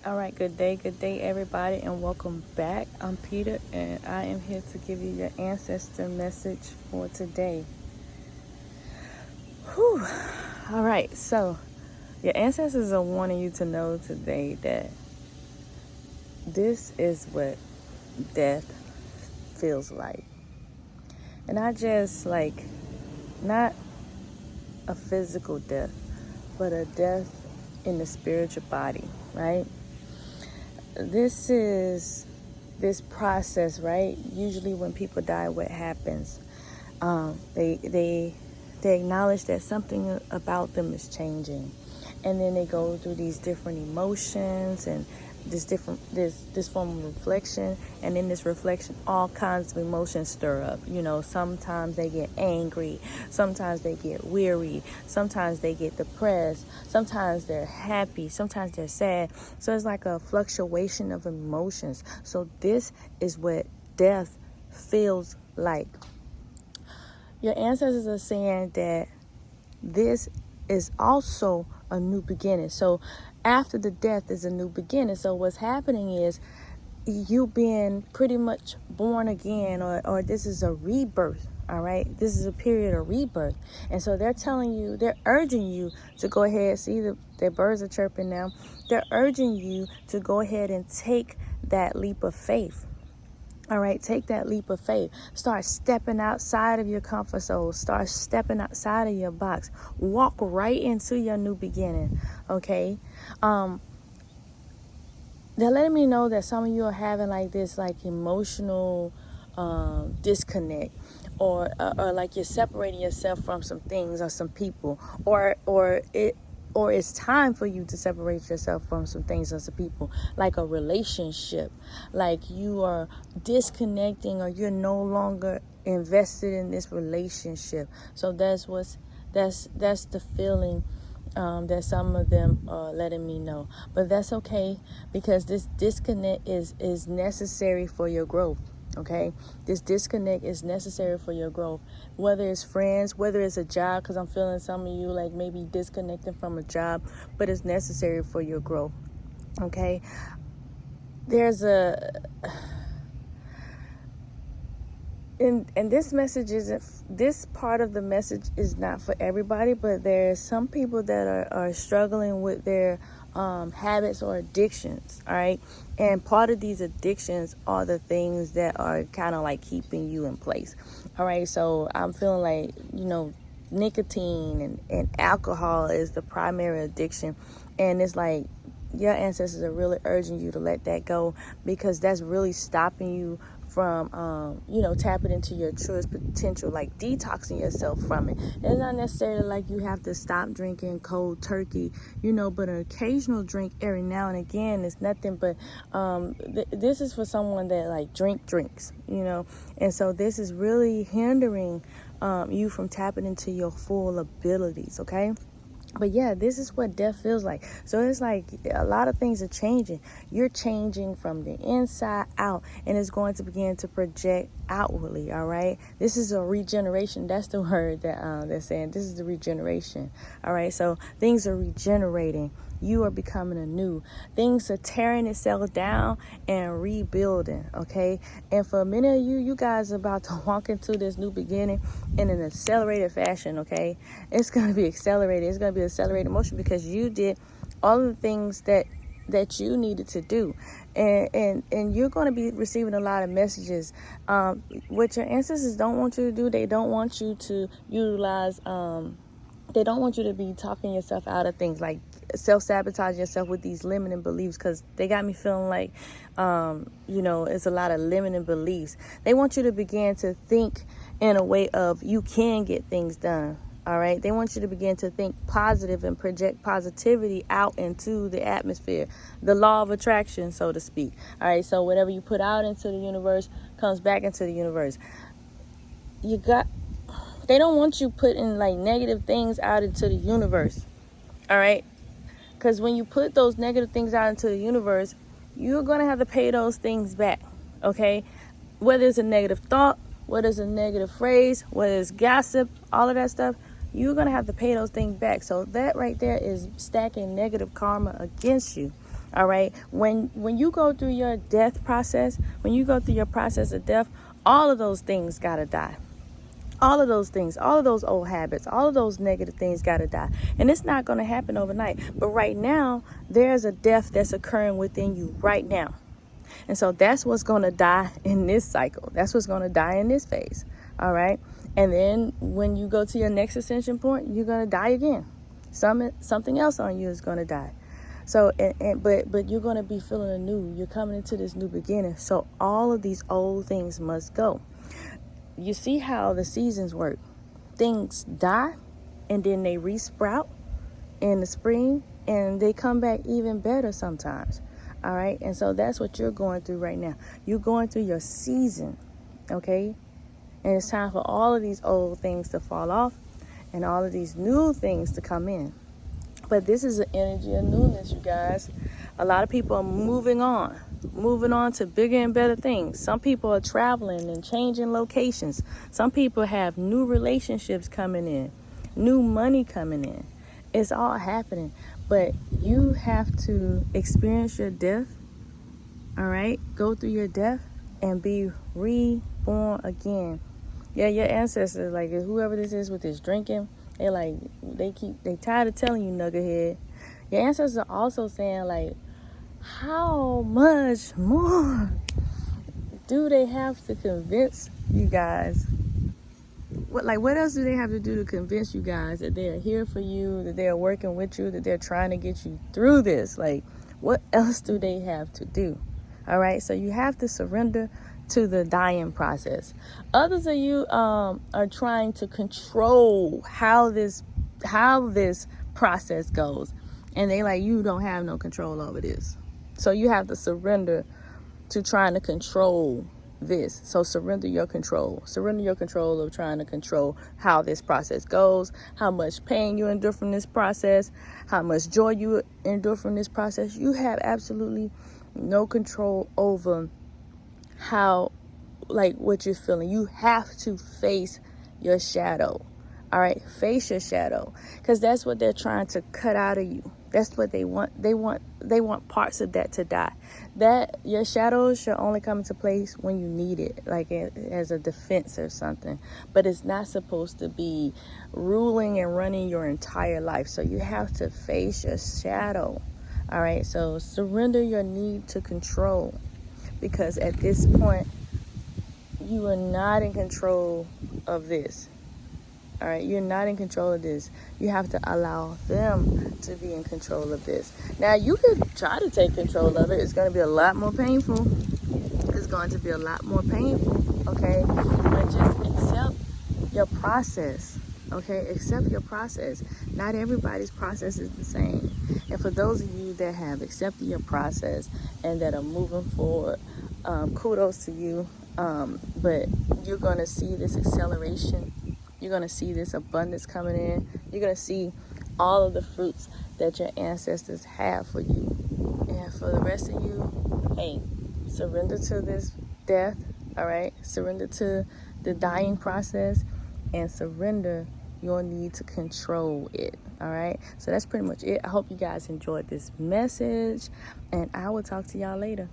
All right, good day, everybody, and welcome back. I'm Peter, and I am here to give you your ancestor message for today. Whew. All right, so your ancestors are wanting you to know today that this is what death feels like. And not just like, not a physical death, but a death in the spiritual body, right? This is this process, right? Usually when people die, what happens? They acknowledge that something about them is changing, and then they go through these different emotions and this form of reflection, and in this reflection all kinds of emotions stir up. Sometimes they get angry, sometimes they get weary, sometimes they get depressed, sometimes they're happy, sometimes they're sad. So it's like a fluctuation of emotions. So this is what death feels like. Your ancestors are saying that this is also a new beginning. So after the death is a new beginning. So what's happening is you being pretty much born again, or this is a rebirth. All right, this is a period of rebirth. And so they're urging you to go ahead. See, the birds are chirping now. They're urging you to go ahead and take that leap of faith. All right, take that leap of faith. Start stepping outside of your comfort zone. Start stepping outside of your box. Walk right into your new beginning, okay? They're letting me know that some of you are having like this emotional disconnect, or like you're separating yourself from some things or some people, or it's time for you to separate yourself from some things or some people, like a relationship, like you are disconnecting or you're no longer invested in this relationship. So that's the feeling that some of them are letting me know. But that's okay, because this disconnect is necessary for your growth. Okay, this disconnect is necessary for your growth, whether it's friends, whether it's a job, because I'm feeling some of you like maybe disconnecting from a job, but it's necessary for your growth. Okay, there's and this message isn't, this part of the message is not for everybody, but there's some people that are struggling with their habits or addictions. All right, and part of these addictions are the things that are kind of like keeping you in place. All right, so I'm feeling like nicotine and alcohol is the primary addiction, and it's like your ancestors are really urging you to let that go, because that's really stopping you from tapping into your truest potential, like detoxing yourself from it. It's not necessarily like you have to stop drinking cold turkey, but an occasional drink every now and again is nothing. But this is for someone that like drinks, and so this is really hindering you from tapping into your full abilities. Okay. But yeah, this is what death feels like. So it's like a lot of things are changing. You're changing from the inside out, and it's going to begin to project outwardly. All right. This is a regeneration. That's the word that they're saying. This is the regeneration. All right. So things are regenerating. You are becoming anew. Things are tearing itself down and rebuilding. Okay. And for many of you guys are about to walk into this new beginning in an accelerated fashion. Okay. It's going to be accelerated. It's going to be accelerated motion, because you did all of the things that you needed to do, and you're going to be receiving a lot of messages. What your ancestors don't want you to do, they don't want you to utilize, they don't want you to be talking yourself out of things, like self-sabotage yourself with these limiting beliefs, because they got me feeling like it's a lot of limiting beliefs. They want you to begin to think in a way of you can get things done. All right, they want you to begin to think positive and project positivity out into the atmosphere, the law of attraction, so to speak. All right, so whatever you put out into the universe comes back into the universe. They don't want you putting like negative things out into the universe. All right, because when you put those negative things out into the universe, you're going to have to pay those things back. Okay, whether it's a negative thought, whether it's a negative phrase, whether it's gossip, all of that stuff, you're going to have to pay those things back. So that right there is stacking negative karma against you. All right. When you go through your death process, when you go through your process of death, all of those things gotta die. All of those things, all of those old habits, all of those negative things gotta die. And it's not gonna happen overnight. But right now, there's a death that's occurring within you right now. And so that's what's gonna die in this cycle. That's what's gonna die in this phase. All right. And then when you go to your next ascension point, you're gonna die again. Something else on you is gonna die. So, but you're going to be feeling anew. You're coming into this new beginning. So all of these old things must go. You see how the seasons work. Things die and then they resprout in the spring and they come back even better sometimes. All right. And so that's what you're going through right now. You're going through your season. Okay. And it's time for all of these old things to fall off and all of these new things to come in. But this is an energy of newness, you guys. A lot of people are moving on to bigger and better things. Some people are traveling and changing locations. Some people have new relationships coming in, new money coming in. It's all happening. But you have to experience your death, all right? Go through your death and be reborn again. Yeah, your ancestors, like whoever this is with this drinking, they tired of telling you, nuggethead. Your ancestors are also saying, like, how much more do they have to convince you guys? What else do they have to do to convince you guys that they are here for you, that they are working with you, that they're trying to get you through this? Like, what else do they have to do? All right, so you have to surrender to the dying process. Others of you are trying to control how this process goes, and they like, you don't have no control over this. So you have to surrender to trying to control this. So surrender your control of trying to control how this process goes, how much pain you endure from this process, how much joy you endure from this process. You have absolutely no control over how, like, what you're feeling. You have to face your shadow. All right, face your shadow, because that's what they're trying to cut out of you. That's what they want. They want parts of that to die. That your shadow should only come into place when you need it, like as a defense or something. But it's not supposed to be ruling and running your entire life. So you have to face your shadow. All right, so surrender your need to control. Because at this point, you are not in control of this. All right, you're not in control of this. You have to allow them to be in control of this. Now, you could try to take control of it. It's going to be a lot more painful. It's going to be a lot more painful, okay? But just accept your process, okay? Accept your process. Not everybody's process is the same. And for those of you that have accepted your process and that are moving forward, kudos to you. But you're going to see this acceleration. You're going to see this abundance coming in. You're going to see all of the fruits that your ancestors have for you. And for the rest of you, hey, surrender to this death, all right? Surrender to the dying process and surrender your need to control it, all right? So that's pretty much it. I hope you guys enjoyed this message, and I will talk to y'all later.